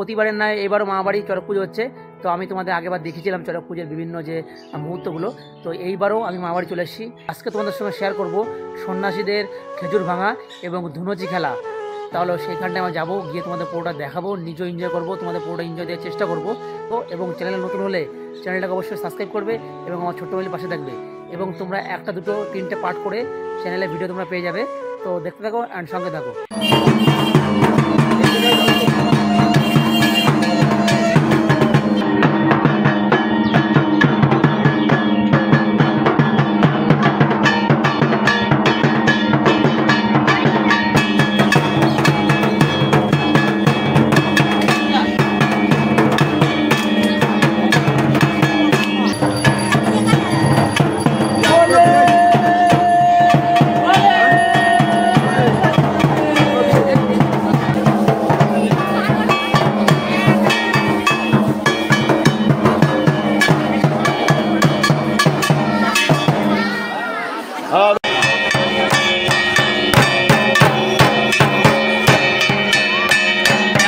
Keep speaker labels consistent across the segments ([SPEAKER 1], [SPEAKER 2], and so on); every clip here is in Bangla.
[SPEAKER 1] প্রতিবারের নয় এবারও মামাবাড়ি চড়ক পুজো হচ্ছে। তো আমি তোমাদের আগেবার দেখিয়েছিলাম চড়ক পুজোর বিভিন্ন যে মুহূর্তগুলো, তো এইবারও আমি মামাবাড়ি চলে এসেছি। আজকে তোমাদের সঙ্গে শেয়ার করব সন্ন্যাসীদের খেজুর ভাঙা এবং ধুনুচি খেলা। তাহলে সেইখানটায় আমরা যাবো, গিয়ে তোমাদের পুরোটা দেখাবো, নিজেও এনজয় করবো, তোমাদের পুরোটা এনজয় দেওয়ার চেষ্টা করবো। তো এবং চ্যানেলে নতুন হলে চ্যানেলটাকে অবশ্যই সাবস্ক্রাইব করবে এবং আমার ছোট্ট ভাইয়ের পাশে থাকবে। এবং তোমরা একটা দুটো তিনটে পার্ট করে চ্যানেলে ভিডিও তোমরা পেয়ে যাবে। তো দেখতে থাকো অ্যান্ড সঙ্গে থাকো।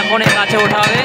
[SPEAKER 1] এখন এর কাছে ওঠা হবে।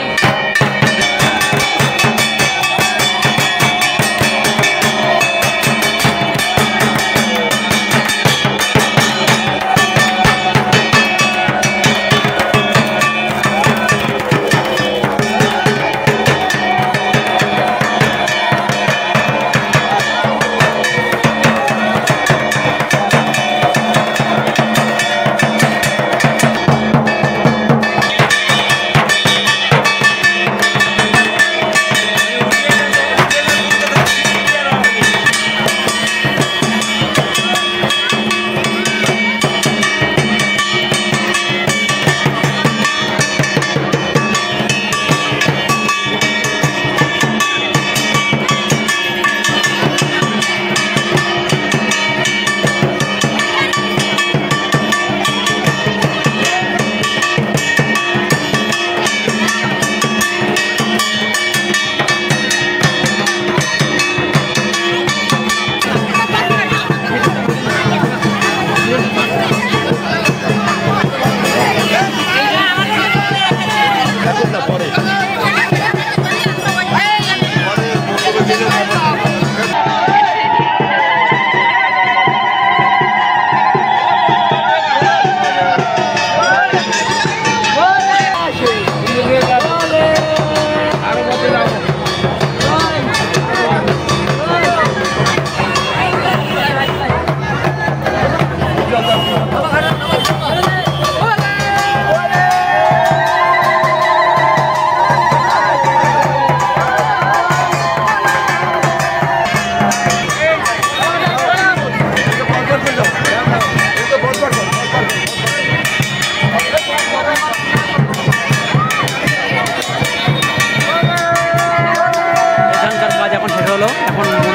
[SPEAKER 1] এখন